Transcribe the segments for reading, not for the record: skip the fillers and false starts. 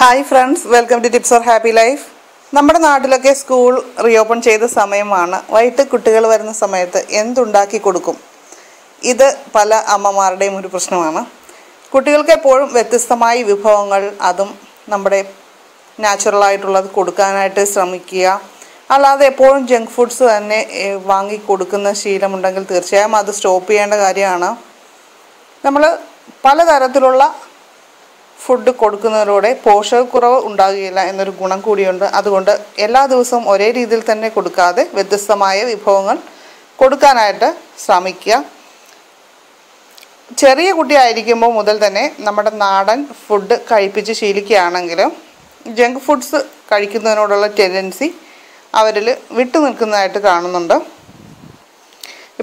Hi friends, welcome to tips for happy life. നമ്മുടെ നാട്ടിലൊക്കെ school reopen ചെയ്ത സമയമാണ്. വൈകിട്ട് കുട്ടികൾ വരുന്ന സമയത്ത് എന്തുണ്ടാക്കി കൊടുക്കും? ഇത് പല അമ്മമാരുടെയും ഒരു പ്രശ്നമാണ്. കുട്ടികൾക്ക് എപ്പോഴും വ്യത്യസ്തമായ വിഭവങ്ങൾ, അതും നമ്മുടെ നാച്ചുറലായിട്ടുള്ളത് കൊടുക്കാനായിട്ട് ശ്രമിക്കുക. അല്ലാതെ എപ്പോഴും ജങ്ക് ഫുഡ്സ് തന്നെ വാങ്ങി കൊടുക്കുന്ന ശീലമുണ്ടെങ്കിൽ തീർച്ചയായും അത് സ്റ്റോപ്പ് ചെയ്യേണ്ട കാര്യമാണ്. നമ്മൾ പലതരത്തിലുള്ള ഫുഡ് കൊടുക്കുന്നതിലൂടെ പോഷകക്കുറവ് ഉണ്ടാകുകയില്ല എന്നൊരു ഗുണം കൂടിയുണ്ട്. അതുകൊണ്ട് എല്ലാ ദിവസവും ഒരേ രീതിയിൽ തന്നെ കൊടുക്കാതെ വ്യത്യസ്തമായ വിഭവങ്ങൾ കൊടുക്കാനായിട്ട് ശ്രമിക്കുക. ചെറിയ കുട്ടിയായിരിക്കുമ്പോൾ മുതൽ തന്നെ നമ്മുടെ നാടൻ ഫുഡ് കഴിപ്പിച്ച് ശീലിക്കുകയാണെങ്കിൽ ജങ്ക് ഫുഡ്സ് കഴിക്കുന്നതിനോടുള്ള ടെൻഡൻസി അവരിൽ വിട്ടു നിൽക്കുന്നതായിട്ട് കാണുന്നുണ്ട്.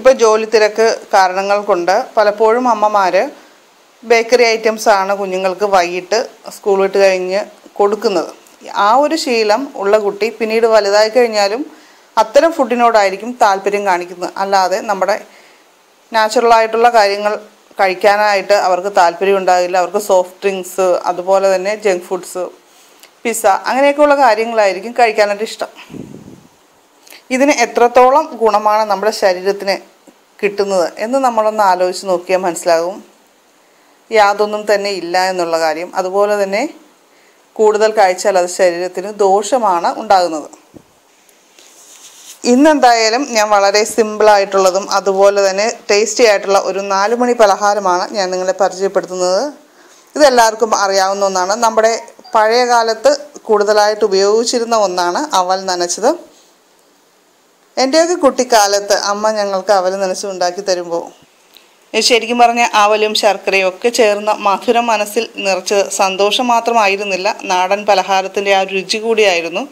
ഇപ്പോൾ ജോലി തിരക്ക് കാരണങ്ങൾ കൊണ്ട് പലപ്പോഴും അമ്മമാർ ബേക്കറി ഐറ്റംസാണ് കുഞ്ഞുങ്ങൾക്ക് വൈകിട്ട് സ്കൂൾ വിട്ട് കഴിഞ്ഞ് കൊടുക്കുന്നത്. ആ ഒരു ശീലം ഉള്ള കുട്ടി പിന്നീട് വലുതായി കഴിഞ്ഞാലും അത്തരം ഫുഡിനോടായിരിക്കും താല്പര്യം കാണിക്കുന്നത്. അല്ലാതെ നമ്മുടെ നാച്ചുറലായിട്ടുള്ള കാര്യങ്ങൾ കഴിക്കാനായിട്ട് അവർക്ക് താല്പര്യം ഉണ്ടാകില്ല. അവർക്ക് സോഫ്റ്റ് ഡ്രിങ്ക്സ്, അതുപോലെ തന്നെ ജങ്ക് ഫുഡ്സ്, പിസ്സ, അങ്ങനെയൊക്കെയുള്ള കാര്യങ്ങളായിരിക്കും കഴിക്കാനായിട്ട് ഇഷ്ടം. ഇതിന് എത്രത്തോളം ഗുണമാണ് നമ്മുടെ ശരീരത്തിന് കിട്ടുന്നത് എന്ന് നമ്മളൊന്ന് ആലോചിച്ച് നോക്കിയാൽ മനസ്സിലാകും. യാതൊന്നും തന്നെ ഇല്ല എന്നുള്ള കാര്യം. അതുപോലെ തന്നെ കൂടുതൽ കഴിച്ചാൽ അത് ശരീരത്തിന് ദോഷമാണ് ഉണ്ടാകുന്നത്. ഇന്നെന്തായാലും ഞാൻ വളരെ സിമ്പിളായിട്ടുള്ളതും അതുപോലെ തന്നെ ടേസ്റ്റി ആയിട്ടുള്ള ഒരു 4 മണി പലഹാരമാണ് ഞാൻ നിങ്ങളെ പരിചയപ്പെടുത്തുന്നത്. ഇതെല്ലാവർക്കും അറിയാവുന്ന ഒന്നാണ്. നമ്മുടെ പഴയ കാലത്ത് കൂടുതലായിട്ട് ഉപയോഗിച്ചിരുന്ന ഒന്നാണ് അവൽ നനച്ചത്. എൻ്റെയൊക്കെ കുട്ടിക്കാലത്ത് അമ്മ ഞങ്ങൾക്ക് അവൽ നനച്ച് ഉണ്ടാക്കി തരുമ്പോൾ ശരിക്കും പറഞ്ഞാൽ അവലും ശർക്കരയും ഒക്കെ ചേർന്ന മധുരം മനസ്സിൽ നിറച്ച് സന്തോഷം മാത്രമായിരുന്നില്ല, നാടൻ പലഹാരത്തിൻ്റെ ആ രുചി കൂടിയായിരുന്നു.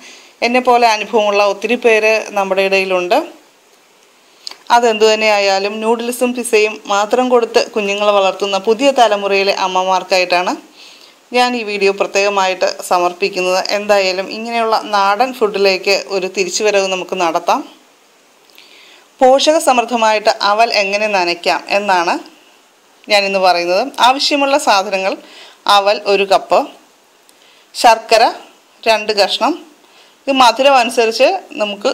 എന്നെപ്പോലെ അനുഭവമുള്ള ഒത്തിരി പേര് നമ്മുടെ ഇടയിലുണ്ട്. അതെന്തു തന്നെയായാലും നൂഡിൽസും പിസയും മാത്രം കൊടുത്ത് കുഞ്ഞുങ്ങളെ വളർത്തുന്ന പുതിയ തലമുറയിലെ അമ്മമാർക്കായിട്ടാണ് ഞാൻ ഈ വീഡിയോ പ്രത്യേകമായിട്ട് സമർപ്പിക്കുന്നത്. എന്തായാലും ഇങ്ങനെയുള്ള നാടൻ ഫുഡിലേക്ക് ഒരു തിരിച്ചുവരവ് നമുക്ക് നടത്താം. പോഷക സമൃദ്ധമായിട്ട് അവൽ എങ്ങനെ നനയ്ക്കാം എന്നാണ് ഞാനിന്ന് പറയുന്നത്. ആവശ്യമുള്ള സാധനങ്ങൾ: അവൽ 1 കപ്പ്, ശർക്കര 2 കഷ്ണം. ഇത് മധുരം അനുസരിച്ച് നമുക്ക്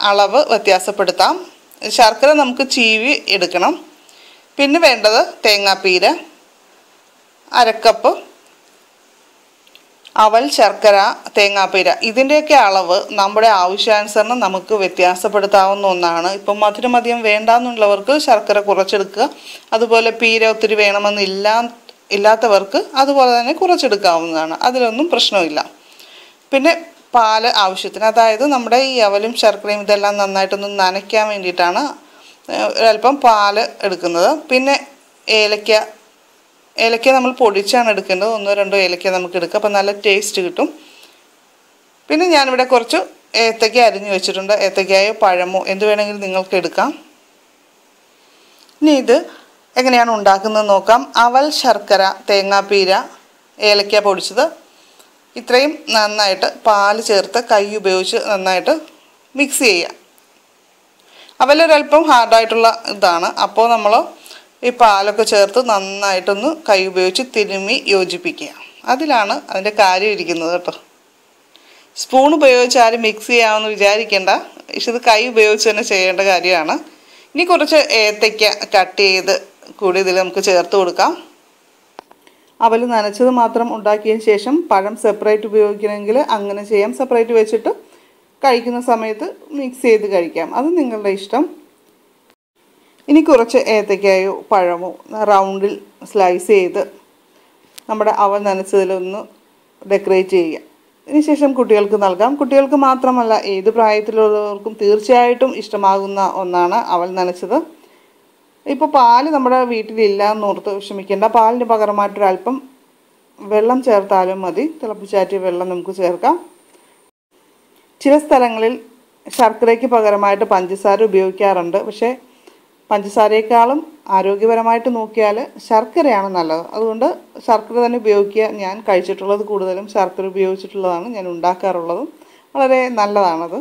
അളവ് വ്യത്യാസപ്പെടുത്താം. ശർക്കര നമുക്ക് ചീവി എടുക്കണം. പിന്നെ വേണ്ടത് തേങ്ങാപ്പീര് 1/2 കപ്പ്, അവൽ, ശർക്കര, തേങ്ങാപ്പീര. ഇതിൻ്റെയൊക്കെ അളവ് നമ്മുടെ ആവശ്യാനുസരണം നമുക്ക് വ്യത്യാസപ്പെടുത്താവുന്ന ഒന്നാണ്. ഇപ്പം മധുരം അധികം വേണ്ടാന്നുള്ളവർക്ക് ശർക്കര കുറച്ചെടുക്കുക. അതുപോലെ പീര ഒത്തിരി ഇല്ലാത്തവർക്ക് അതുപോലെ തന്നെ കുറച്ചെടുക്കാവുന്നതാണ്. അതിലൊന്നും പ്രശ്നമില്ല. പിന്നെ പാല് ആവശ്യത്തിന്, അതായത് നമ്മുടെ ഈ അവലും ശർക്കരയും ഇതെല്ലാം നന്നായിട്ടൊന്ന് നനയ്ക്കാൻ വേണ്ടിയിട്ടാണ് ഒരല്പം പാല് എടുക്കുന്നത്. പിന്നെ ഏലക്ക നമ്മൾ പൊടിച്ചാണ് എടുക്കേണ്ടത്. 1-2 ഏലക്ക നമുക്ക് എടുക്കാം. അപ്പോൾ നല്ല ടേസ്റ്റ് കിട്ടും. പിന്നെ ഞാനിവിടെ കുറച്ച് ഏത്തയ്ക്ക അരിഞ്ഞു വെച്ചിട്ടുണ്ട്. ഏത്തയ്ക്കായോ പഴമോ എന്ത് വേണമെങ്കിലും നിങ്ങൾക്ക് എടുക്കാം. ഇനി ഇത് എങ്ങനെയാണ് ഉണ്ടാക്കുന്നത് നോക്കാം. അവൽ, ശർക്കര, തേങ്ങാപ്പീര, ഏലക്ക പൊടിച്ചത് ഇത്രയും നന്നായിട്ട് പാല് ചേർത്ത് കൈ ഉപയോഗിച്ച് നന്നായിട്ട് മിക്സ് ചെയ്യുക. അവലൊരല്പം ഹാർഡായിട്ടുള്ള ഇതാണ്. അപ്പോൾ നമ്മൾ ഈ പാലൊക്കെ ചേർത്ത് നന്നായിട്ടൊന്ന് കൈ ഉപയോഗിച്ച് തിരുമ്മി യോജിപ്പിക്കുക. അതിലാണ് അതിൻ്റെ കാര്യം ഇരിക്കുന്നത് കേട്ടോ. സ്പൂൺ ഉപയോഗിച്ച് ആരും മിക്സ് ചെയ്യാമെന്ന് വിചാരിക്കേണ്ട. പക്ഷെ ഇത് കൈ ഉപയോഗിച്ച് തന്നെ ചെയ്യേണ്ട കാര്യമാണ്. ഇനി കുറച്ച് ഏത്തയ്ക്ക കട്ട് ചെയ്ത് കൂടി ഇതിൽ നമുക്ക് ചേർത്ത് കൊടുക്കാം. അവൽ നനച്ചത് മാത്രം ഉണ്ടാക്കിയതിന് ശേഷം പഴം സെപ്പറേറ്റ് ഉപയോഗിക്കണമെങ്കിൽ അങ്ങനെ ചെയ്യാം. സെപ്പറേറ്റ് വെച്ചിട്ട് കഴിക്കുന്ന സമയത്ത് മിക്സ് ചെയ്ത് കഴിക്കാം. അത് നിങ്ങളുടെ ഇഷ്ടം. ഇനി കുറച്ച് ഏത്തയ്ക്കായോ പഴമോ റൗണ്ടിൽ സ്ലൈസ് ചെയ്ത് നമ്മുടെ അവൽ നനച്ചതിലൊന്ന് ഡെക്കറേറ്റ് ചെയ്യുക. ഇതിനുശേഷം കുട്ടികൾക്ക് നൽകാം. കുട്ടികൾക്ക് മാത്രമല്ല, ഏത് പ്രായത്തിലുള്ളവർക്കും തീർച്ചയായിട്ടും ഇഷ്ടമാകുന്ന ഒന്നാണ് അവൽ നനച്ചത്. ഇപ്പോൾ പാല് നമ്മുടെ വീട്ടിലില്ല എന്നോർത്ത് വിഷമിക്കേണ്ട. പാലിന് പകരമായിട്ടൊരല്പം വെള്ളം ചേർത്താലും മതി. തിളപ്പിച്ചാറ്റിയ വെള്ളം നമുക്ക് ചേർക്കാം. ചില സ്ഥലങ്ങളിൽ ശർക്കരയ്ക്ക് പകരമായിട്ട് പഞ്ചസാര ഉപയോഗിക്കാറുണ്ട്. പക്ഷേ പഞ്ചസാരയേക്കാളും ആരോഗ്യപരമായിട്ട് നോക്കിയാൽ ശർക്കരയാണ് നല്ലത്. അതുകൊണ്ട് ശർക്കര തന്നെ ഉപയോഗിക്കുക. ഞാൻ കഴിച്ചിട്ടുള്ളത് കൂടുതലും ശർക്കര ഉപയോഗിച്ചിട്ടുള്ളതാണ് ഞാൻ ഉണ്ടാക്കാറുള്ളതും. വളരെ നല്ലതാണത്.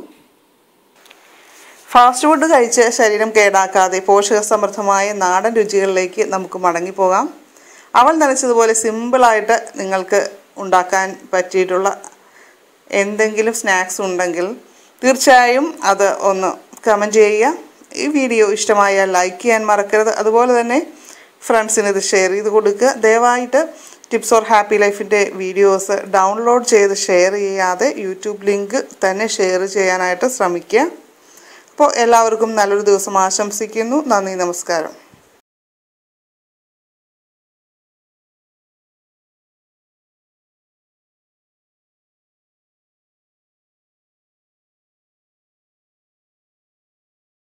ഫാസ്റ്റ് ഫുഡ് കഴിച്ച് ശരീരം കേടാക്കാതെ പോഷക സമൃദ്ധമായ നാടൻ രുചികളിലേക്ക് നമുക്ക് മടങ്ങിപ്പോകാം. അവൽ നനച്ചതുപോലെ സിമ്പിളായിട്ട് നിങ്ങൾക്ക് ഉണ്ടാക്കാൻ പറ്റിയിട്ടുള്ള എന്തെങ്കിലും സ്നാക്സ് ഉണ്ടെങ്കിൽ തീർച്ചയായും അത് ഒന്ന് കമൻറ്റ് ചെയ്യുക. ഈ വീഡിയോ ഇഷ്ടമായാൽ ലൈക്ക് ചെയ്യാൻ മറക്കരുത്. അതുപോലെ തന്നെ ഫ്രണ്ട്സിന് ഇത് ഷെയർ ചെയ്ത് കൊടുക്കുക. ദയവായിട്ട് ടിപ്സ് ഫോർ ഹാപ്പി ലൈഫിൻ്റെ വീഡിയോസ് ഡൗൺലോഡ് ചെയ്ത് ഷെയർ ചെയ്യാതെ യൂട്യൂബ് ലിങ്ക് തന്നെ ഷെയർ ചെയ്യാനായിട്ട് ശ്രമിക്കുക. അപ്പോൾ എല്ലാവർക്കും നല്ലൊരു ദിവസം ആശംസിക്കുന്നു. നന്ദി, നമസ്കാരം.